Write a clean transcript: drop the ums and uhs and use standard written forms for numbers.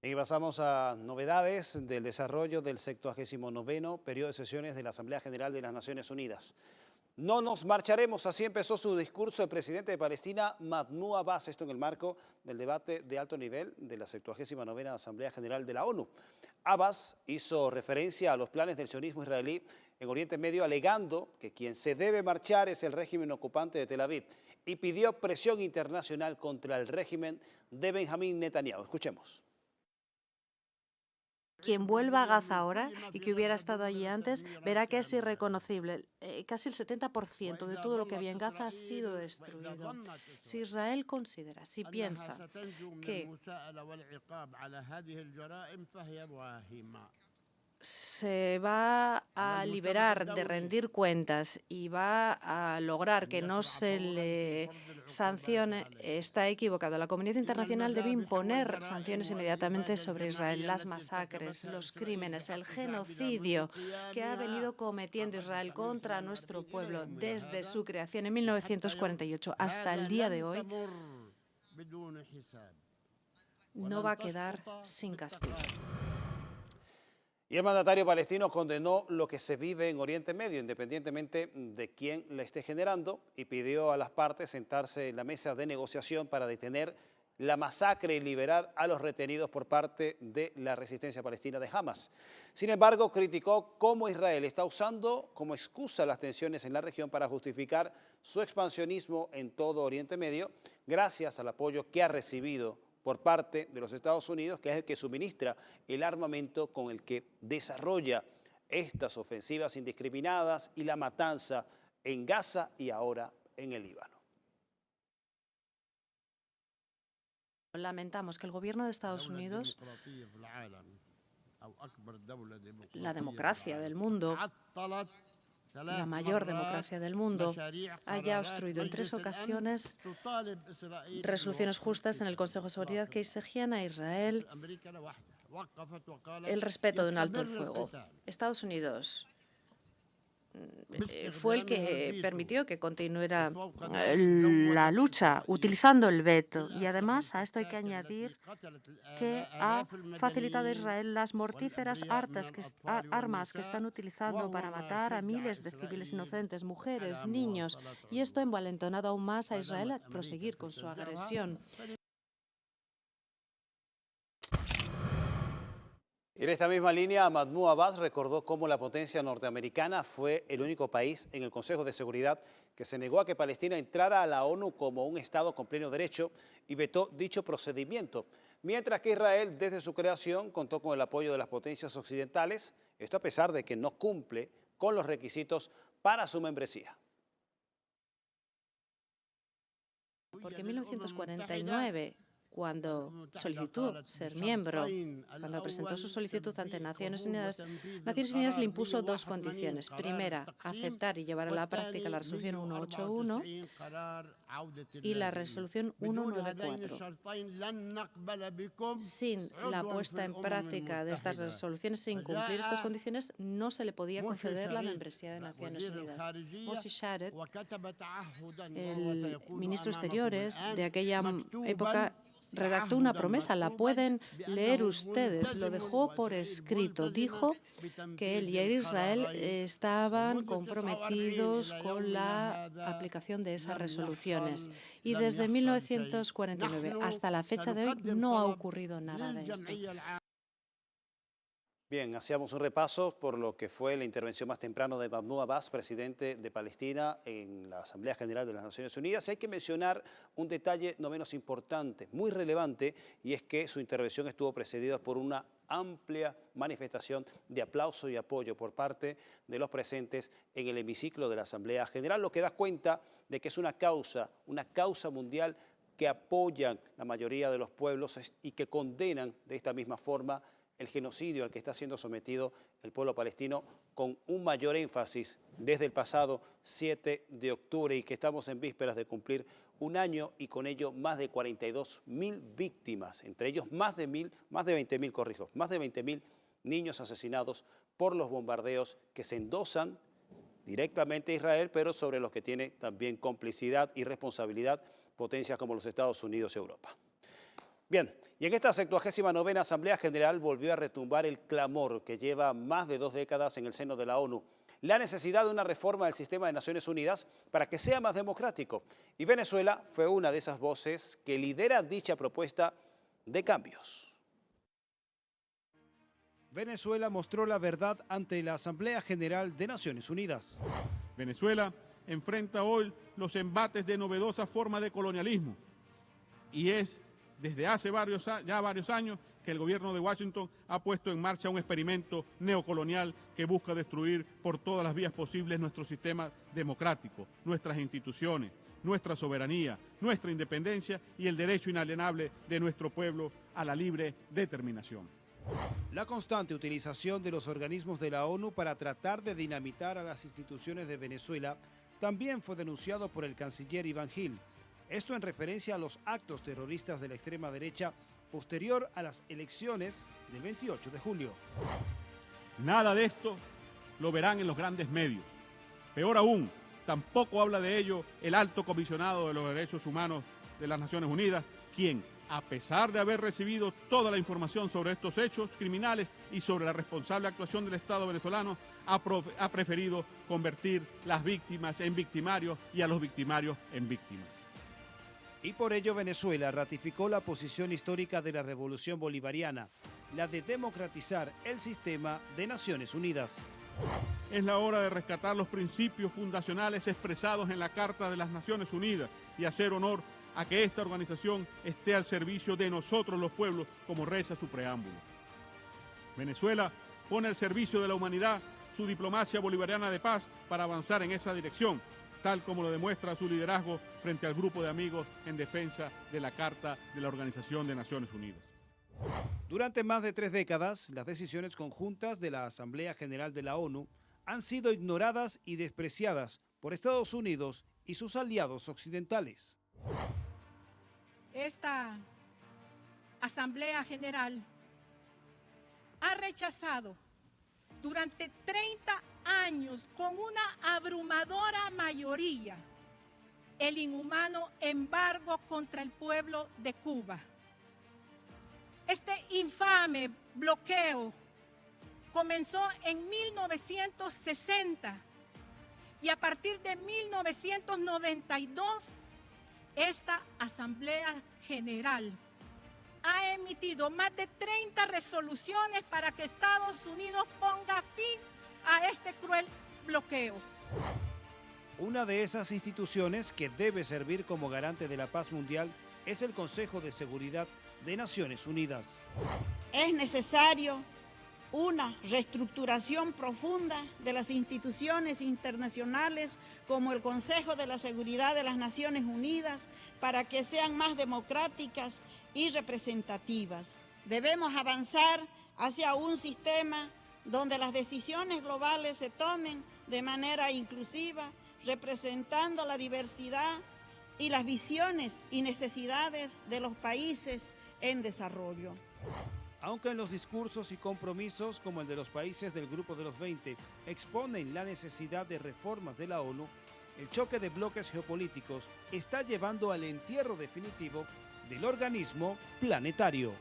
Y pasamos a novedades del desarrollo del 79º periodo de sesiones de la Asamblea General de las Naciones Unidas. No nos marcharemos, así empezó su discurso el presidente de Palestina, Mahmoud Abbas, esto en el marco del debate de alto nivel de la 79ª Asamblea General de la ONU. Abbas hizo referencia a los planes del sionismo israelí en Oriente Medio, alegando que quien se debe marchar es el régimen ocupante de Tel Aviv y pidió presión internacional contra el régimen de Benjamín Netanyahu. Escuchemos. Quien vuelva a Gaza ahora y que hubiera estado allí antes verá que es irreconocible. Casi el 70% de todo lo que había en Gaza ha sido destruido. Si Israel considera, si piensa que se va a liberar de rendir cuentas y va a lograr que no se le sancione, está equivocado. La comunidad internacional debe imponer sanciones inmediatamente sobre Israel. Las masacres, los crímenes, el genocidio que ha venido cometiendo Israel contra nuestro pueblo desde su creación en 1948 hasta el día de hoy no va a quedar sin castigo. Y el mandatario palestino condenó lo que se vive en Oriente Medio, independientemente de quién la esté generando, y pidió a las partes sentarse en la mesa de negociación para detener la masacre y liberar a los retenidos por parte de la resistencia palestina de Hamas. Sin embargo, criticó cómo Israel está usando como excusa las tensiones en la región para justificar su expansionismo en todo Oriente Medio, gracias al apoyo que ha recibido por parte de los Estados Unidos, que es el que suministra el armamento con el que desarrolla estas ofensivas indiscriminadas y la matanza en Gaza y ahora en el Líbano. Lamentamos que el gobierno de Estados Unidos, la democracia del mundo, la mayor democracia del mundo, haya obstruido en 3 ocasiones resoluciones justas en el Consejo de Seguridad que exigían a Israel el respeto de un alto el fuego. Estados Unidos fue el que permitió que continuara la lucha utilizando el veto. Y además a esto hay que añadir que ha facilitado a Israel las mortíferas armas que están utilizando para matar a miles de civiles inocentes, mujeres, niños. Y esto ha envalentonado aún más a Israel a proseguir con su agresión. En esta misma línea, Mahmoud Abbas recordó cómo la potencia norteamericana fue el único país en el Consejo de Seguridad que se negó a que Palestina entrara a la ONU como un Estado con pleno derecho y vetó dicho procedimiento, mientras que Israel desde su creación contó con el apoyo de las potencias occidentales, esto a pesar de que no cumple con los requisitos para su membresía. Porque en 1949, cuando solicitó ser miembro, cuando presentó su solicitud ante Naciones Unidas le impuso 2 condiciones. Primera, aceptar y llevar a la práctica la resolución 181 y la resolución 194. Sin la puesta en práctica de estas resoluciones, sin cumplir estas condiciones, no se le podía conceder la membresía de Naciones Unidas. Moshe Sharett, el ministro de Exteriores de aquella época, redactó una promesa, la pueden leer ustedes, lo dejó por escrito. Dijo que él y Israel estaban comprometidos con la aplicación de esas resoluciones. Y desde 1949 hasta la fecha de hoy no ha ocurrido nada de esto. Bien, hacíamos un repaso por lo que fue la intervención más temprano de Mahmoud Abbas, presidente de Palestina en la Asamblea General de las Naciones Unidas. Y hay que mencionar un detalle no menos importante, muy relevante, y es que su intervención estuvo precedida por una amplia manifestación de aplauso y apoyo por parte de los presentes en el hemiciclo de la Asamblea General, lo que da cuenta de que es una causa mundial que apoyan la mayoría de los pueblos y que condenan de esta misma forma el genocidio al que está siendo sometido el pueblo palestino con un mayor énfasis desde el pasado 7 de octubre y que estamos en vísperas de cumplir un año y con ello más de 42.000 víctimas, entre ellos más de 20.000 niños asesinados por los bombardeos que se endosan directamente a Israel, pero sobre los que tiene también complicidad y responsabilidad potencias como los Estados Unidos y Europa. Bien, y en esta 79ª Asamblea General volvió a retumbar el clamor que lleva más de 2 décadas en el seno de la ONU. La necesidad de una reforma del sistema de Naciones Unidas para que sea más democrático. Y Venezuela fue una de esas voces que lidera dicha propuesta de cambios. Venezuela mostró la verdad ante la Asamblea General de Naciones Unidas. Venezuela enfrenta hoy los embates de novedosa forma de colonialismo y es desde hace varios años que el gobierno de Washington ha puesto en marcha un experimento neocolonial que busca destruir por todas las vías posibles nuestro sistema democrático, nuestras instituciones, nuestra soberanía, nuestra independencia y el derecho inalienable de nuestro pueblo a la libre determinación. La constante utilización de los organismos de la ONU para tratar de dinamitar a las instituciones de Venezuela también fue denunciado por el canciller Iván Gil. Esto en referencia a los actos terroristas de la extrema derecha posterior a las elecciones del 28 de julio. Nada de esto lo verán en los grandes medios. Peor aún, tampoco habla de ello el alto comisionado de los derechos humanos de las Naciones Unidas, quien, a pesar de haber recibido toda la información sobre estos hechos criminales y sobre la responsable actuación del Estado venezolano, ha preferido convertir las víctimas en victimarios y a los victimarios en víctimas. Y por ello Venezuela ratificó la posición histórica de la Revolución Bolivariana, la de democratizar el sistema de Naciones Unidas. Es la hora de rescatar los principios fundacionales expresados en la Carta de las Naciones Unidas y hacer honor a que esta organización esté al servicio de nosotros los pueblos, como reza su preámbulo. Venezuela pone al servicio de la humanidad su diplomacia bolivariana de paz para avanzar en esa dirección, tal como lo demuestra su liderazgo frente al grupo de amigos en defensa de la Carta de la Organización de Naciones Unidas. Durante más de 3 décadas, las decisiones conjuntas de la Asamblea General de la ONU han sido ignoradas y despreciadas por Estados Unidos y sus aliados occidentales. Esta Asamblea General ha rechazado durante 30 años con una abrumadora mayoría el inhumano embargo contra el pueblo de Cuba. Este infame bloqueo comenzó en 1960 y a partir de 1992 esta Asamblea General ha emitido más de 30 resoluciones para que Estados Unidos ponga fin a este cruel bloqueo. Una de esas instituciones que debe servir como garante de la paz mundial es el Consejo de Seguridad de Naciones Unidas. Es necesario una reestructuración profunda de las instituciones internacionales como el Consejo de la Seguridad de las Naciones Unidas para que sean más democráticas y representativas. Debemos avanzar hacia un sistema donde las decisiones globales se tomen de manera inclusiva, representando la diversidad y las visiones y necesidades de los países en desarrollo. Aunque en los discursos y compromisos como el de los países del Grupo de los 20 exponen la necesidad de reformas de la ONU, el choque de bloques geopolíticos está llevando al entierro definitivo del organismo planetario.